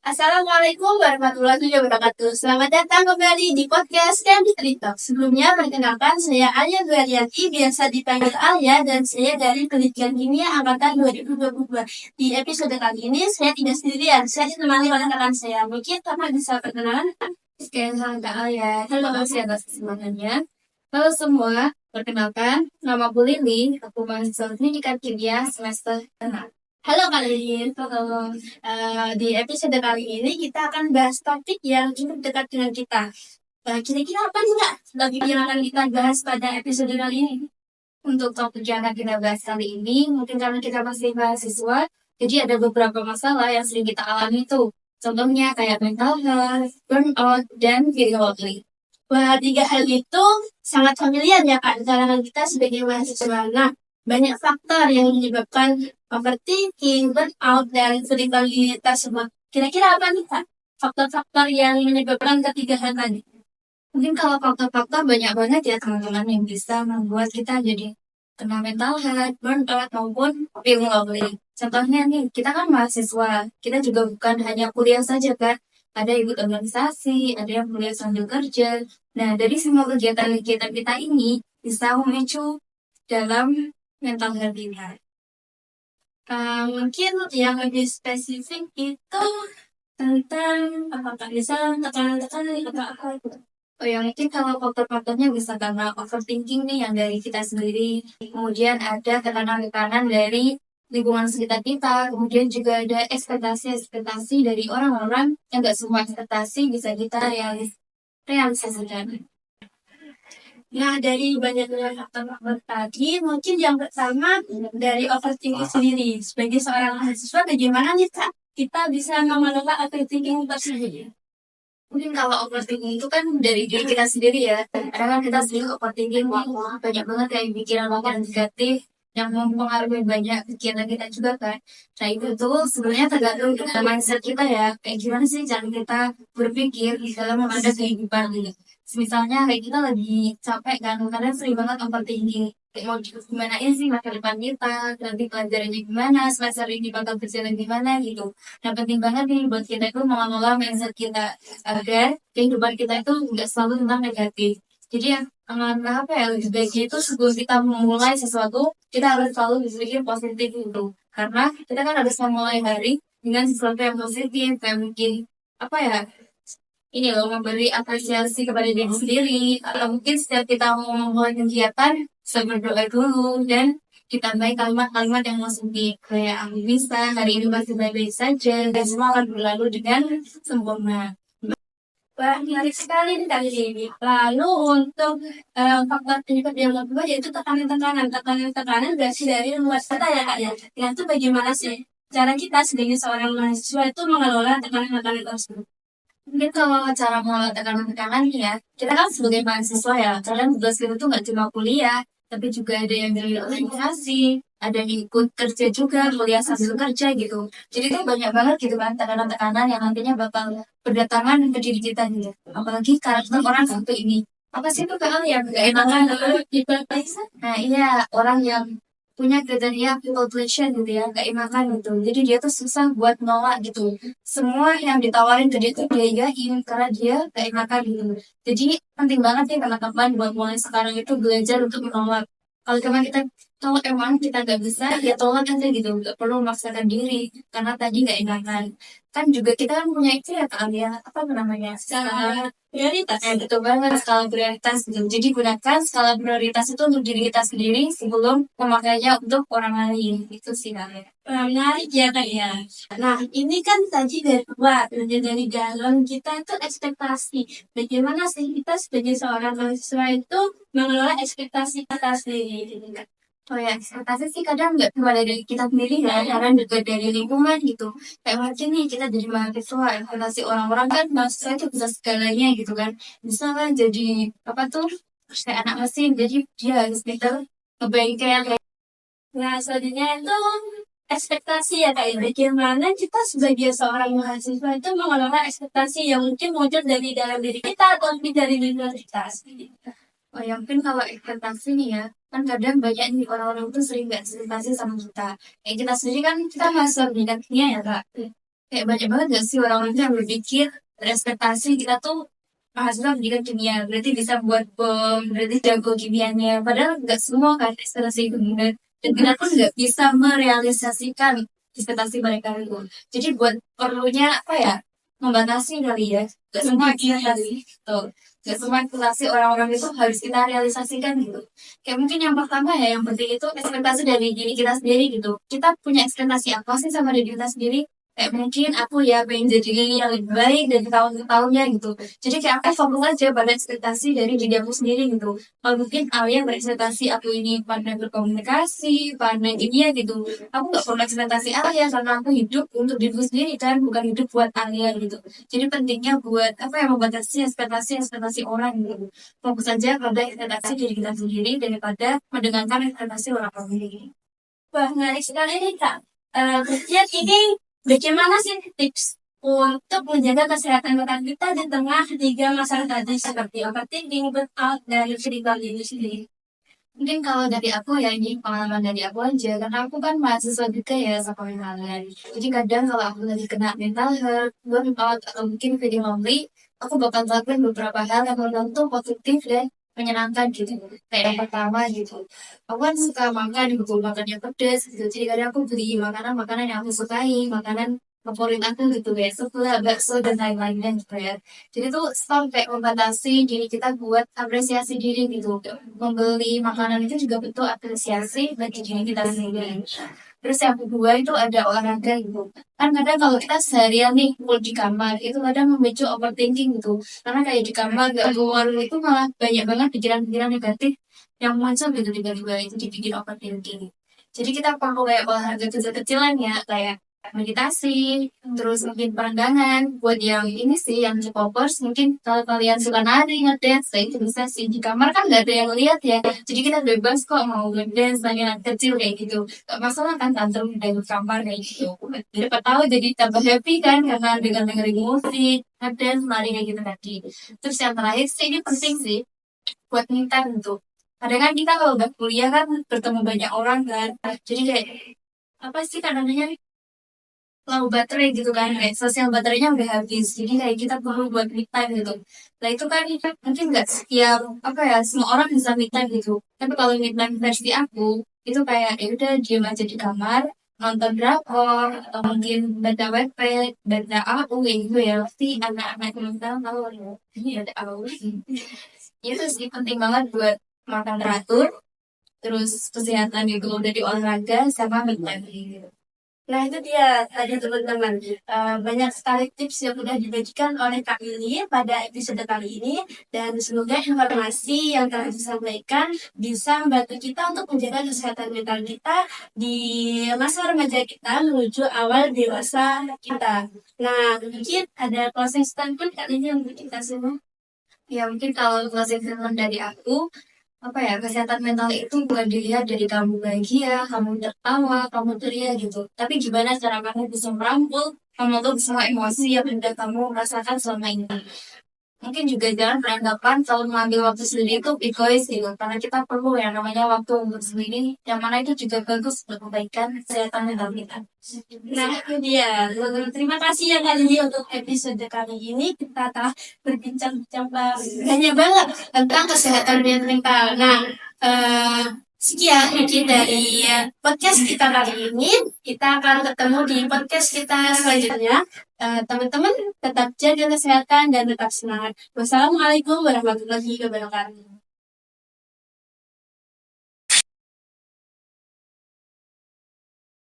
Assalamualaikum warahmatullahi wabarakatuh. Selamat datang kembali di podcast Candid Talk. Sebelumnya, perkenalkan saya Alia Duarianti, biasa dipanggil Alia, dan saya dari Pendidikan Kimia Angkatan 2022. Di episode kali ini, saya tidak sendirian. Saya ditemani oleh rekan saya. Mungkin Kakak bisa perkenalan? Oke, halo Kak Alia. Terima kasih atas kesempatannya. Halo semua, perkenalkan, nama aku Lili. Aku mahasiswa Pendidikan Kimia semester 6. Halo Kak Lilin. Di episode kali ini kita akan bahas topik yang cukup dekat dengan kita. Kira-kira apa nih Kak topik yang akan kita bahas pada episode kali ini? Untuk topik yang akan kita bahas kali ini, mungkin karena kita masih mahasiswa, jadi ada beberapa masalah yang sering kita alami tuh. Contohnya kayak mental health, burnout, dan feeling lonely. Wah, tiga hal itu sangat familiar ya Kak di kalangan kita sebagai mahasiswa. Nah, banyak faktor yang menyebabkan overthinking, burnout, dan kriminalitas semua. Kira-kira apa nih Kak? Faktor-faktor yang menyebabkan ketiga hal tadi. Mungkin kalau faktor-faktor banyak banget ya teman-teman yang bisa membuat kita jadi kena mental health, burnout, maupun feeling lonely. Contohnya nih, kita kan mahasiswa, kita juga bukan hanya kuliah saja kan, ada ikut organisasi, ada yang kuliah sambil kerja. Nah, dari semua kegiatan-kegiatan kita ini bisa memicu dalam mental health kita. Mungkin yang lebih spesifik itu tentang apakah bisa tekanan-tekanan atau apa itu. Oh ya, mungkin kalau faktor-faktornya bisa karena overthinking nih yang dari kita sendiri. Kemudian ada tekanan-tekanan dari lingkungan sekitar kita. Kemudian juga ada ekspektasi-ekspektasi dari orang-orang yang gak semua ekspektasi bisa kita realisasikan. Nah, dari banyaknya faktor-faktor tadi, mungkin yang pertama dari overthinking sendiri. Sebagai seorang mahasiswa, bagaimana nih Kak kita bisa mengelola overthinking tersebut? Mungkin kalau overthinking itu kan dari diri kita sendiri ya. Karena kan kita sendiri overthinking banyak banget kayak pikiran-pikiran negatif yang mempengaruhi banyak kegiatan kita juga kan. Nah itu tuh sebenarnya tergantung dengan mindset kita ya. Kayak gimana sih cara kita berpikir di dalam menghadapi kehidupan gitu. Misalnya kayak kita lagi capek kan, karena sering banget overthinking. Kayak mau gimanain sih masa depan kita, nanti pelajarannya gimana, semester ini bakal berjalan gimana gitu. Nah penting banget nih buat kita itu mengelola mindset kita agar kehidupan kita itu nggak selalu tentang negatif. Jadi ya, apa ya, lebih baiknya itu sebelum kita memulai sesuatu, kita harus selalu berpikir positif gitu. Karena kita kan harus memulai hari dengan sesuatu yang positif, kayak mungkin, apa ya, ini loh, memberi apresiasi kepada diri sendiri. Atau mungkin setiap kita mau memulai kegiatan, bisa berdoa dulu, dan ditambahi kalimat-kalimat yang positif. Kayak, aku bisa, hari ini masih baik-baik saja, dan semua akan berlalu dengan sempurna. Wah, menarik sekali nih kali ini. Lalu untuk faktor penyebab yang kedua yaitu tekanan-tekanan. Tekanan-tekanan berarti dari luar kita ya Kak ya. Nah, itu bagaimana sih cara kita sebagai seorang mahasiswa itu mengelola tekanan-tekanan tersebut? Mungkin kalau cara mengelola tekanan-tekanan nih ya, kita kan sebagai mahasiswa ya, kadang tugas kita tuh nggak cuma kuliah, tapi juga ada yang dari organisasi, ada yang ikut kerja juga, kuliah sambil kerja gitu. Jadi tuh banyak banget gitu kan tekanan-tekanan yang nantinya bakal berdatangan ke diri kita gitu. Apalagi karakter orang satu ini. Apa sih itu kan yang gak enakan? Nah iya, orang yang punya kriteria people pleasure gitu ya, gak enakan gitu. Jadi dia tuh susah buat nolak gitu. Semua yang ditawarin ke dia tuh dia iyain karena dia gak enakan gitu. Jadi penting banget nih teman-teman buat mulai sekarang itu belajar untuk menolak. Kalau cuma kita kalau emang kita gak bisa, ya tolak aja gitu. Gak perlu memaksakan diri karena tadi gak enakan. Kan juga kita kan punya itu ya Kak Alia, apa namanya? Skala prioritas. Betul banget skala prioritas gitu. Jadi gunakan skala prioritas itu untuk diri kita sendiri sebelum memakainya untuk orang lain. Itu sih Kak Alia. Wah, menarik ya Kak ya. Nah, ini kan tadi dari luar, dari dalam kita itu ekspektasi. Bagaimana sih kita sebagai seorang mahasiswa itu mengelola ekspektasi kita sendiri gitu Kak? Oh ya, ekspektasi sih kadang nggak cuma dari kita sendiri ya, kadang juga dari lingkungan gitu. Kayak mungkin nih kita jadi mahasiswa, ekspektasi orang-orang kan mahasiswa itu bisa segalanya gitu kan. Bisa kan jadi apa tuh, kayak anak mesin, jadi dia harus bisa ngebengkel. Nah, selanjutnya itu ekspektasi ya Kak ya. Bagaimana kita sebagai seorang mahasiswa itu mengelola ekspektasi yang mungkin muncul dari dalam diri kita atau mungkin dari lingkungan kita sendiri. Oh ya mungkin kalau ekspektasi nih ya, kan kadang banyak nih orang-orang tuh sering nggak ekspektasi sama kita. Kayak kita sendiri kan, kita masuk bidang kimia ya Kak. kayak banyak banget gak sih orang-orang yang berpikir berekspektasi kita tuh mahasiswa pendidikan kimia berarti bisa buat bom, berarti jago kimianya, padahal nggak semua kan ekspektasi itu benar, dan kita pun nggak bisa merealisasikan ekspektasi mereka itu. Jadi buat perlunya apa ya, membatasi kali ya, nggak semua ekspektasi tuh, nggak semua ekspektasi orang-orang itu harus kita realisasikan gitu. Kayak mungkin yang pertama ya, yang penting itu ekspektasi dari diri kita sendiri gitu. Kita punya ekspektasi apa sih sama diri kita sendiri? Kayak mungkin aku ya pengen jadi yang lebih baik dari tahun ke tahunnya gitu. Jadi kayak aku fokus aja pada ekspektasi dari diri aku sendiri gitu. Kalau mungkin Alia berekspektasi aku ini pandai berkomunikasi, pandai ini gitu. Aku nggak perlu ekspektasi Alia karena aku hidup untuk diriku sendiri kan, bukan hidup buat Alia gitu. Jadi pentingnya buat apa yang membatasi ekspektasi orang gitu. Fokus aja pada ekspektasi diri kita sendiri daripada mendengarkan ekspektasi orang lain. Wah, menarik sekali nih, Kak. Kemudian ini bagaimana sih tips untuk menjaga kesehatan mental kita di tengah tiga masalah tadi seperti overthinking, burnout, dan critical diri sendiri? Mungkin kalau dari aku ya, ini pengalaman dari aku aja, karena aku kan mahasiswa juga ya sama kalian. Jadi kadang kalau aku lagi kena mental health, burnout, atau mungkin feeling lonely, aku bakal melakukan beberapa hal yang menurut tuh positif dan menyenangkan gitu. Kayak yang pertama gitu, aku kan suka makan gitu, makannya pedas gitu. Jadi kadang aku beli makanan-makanan yang aku sukai, makanan favorit aku gitu, kayak sebelah, bakso, dan lain-lainnya gitu ya. Jadi tuh sampai membatasi diri kita buat apresiasi diri gitu. Membeli makanan itu juga bentuk apresiasi bagi diri kita sendiri. Terus yang kedua itu ada olahraga gitu. Kan kadang kalau kita seharian nih full di kamar, itu kadang memicu overthinking gitu. Karena kayak di kamar gak keluar itu malah banyak banget pikiran-pikiran negatif yang muncul gitu tiba-tiba itu dibikin overthinking. Jadi kita perlu kayak olahraga kecil-kecilan ya, kayak meditasi, terus mungkin peregangan. Buat yang ini sih, yang K-popers, mungkin kalau kalian suka nari, ngedance, nah itu bisa sih. Di kamar kan nggak ada yang lihat ya, jadi kita bebas kok mau ngedance, nanya kecil kayak gitu. Gak masalah kan tantrum di dalam kamar kayak gitu. Jadi tahu jadi tambah happy kan, karena dengan dengerin musik, ngedance, nari kayak gitu tadi. Terus yang terakhir sih, ini penting sih, buat me time tuh. Kadang kan kita kalau udah kuliah kan bertemu banyak orang kan, jadi kayak apa sih kan namanya, low baterai gitu kan, kayak sosial baterainya udah habis, jadi kayak kita perlu buat me time gitu. Nah itu kan mungkin nggak setiap apa ya, semua orang bisa me time gitu, tapi kalau me time versi aku itu kayak ya udah diem aja di kamar, nonton drakor, atau mungkin baca webpad, baca AU kayak gitu ya. Pasti anak-anak mental tahu ya, ini ada AU. Itu sih penting banget buat makan teratur, terus kesehatan gitu dari olahraga sama me time gitu. Nah, itu dia tadi teman-teman. Banyak sekali tips yang sudah dibagikan oleh Kak Yuli pada episode kali ini. Dan semoga informasi yang telah disampaikan bisa membantu kita untuk menjaga kesehatan mental kita di masa remaja kita menuju awal dewasa kita. Nah, mungkin ada closing statement Kak Yuli untuk kita semua. Ya mungkin kalau closing statement dari aku, apa ya, kesehatan mental itu bukan dilihat dari kamu bahagia, kamu tertawa, kamu ceria gitu. Tapi gimana cara kamu bisa merangkul, kamu tuh semua emosi yang udah kamu rasakan selama ini. Mungkin juga jangan beranggapan kalau mengambil waktu sendiri itu egois gitu. Karena kita perlu yang namanya waktu untuk sendiri, yang mana itu juga bagus untuk kebaikan kesehatan mental kita. Nah, itu dia. Terima kasih ya Kak Lili untuk episode kali ini. Kita telah berbincang-bincang banyak banget tentang kesehatan mental. Nah, sekian mungkin dari podcast kita kali ini. Kita akan ketemu di podcast kita selanjutnya. Teman-teman tetap jaga kesehatan dan tetap semangat. Wassalamualaikum warahmatullahi wabarakatuh.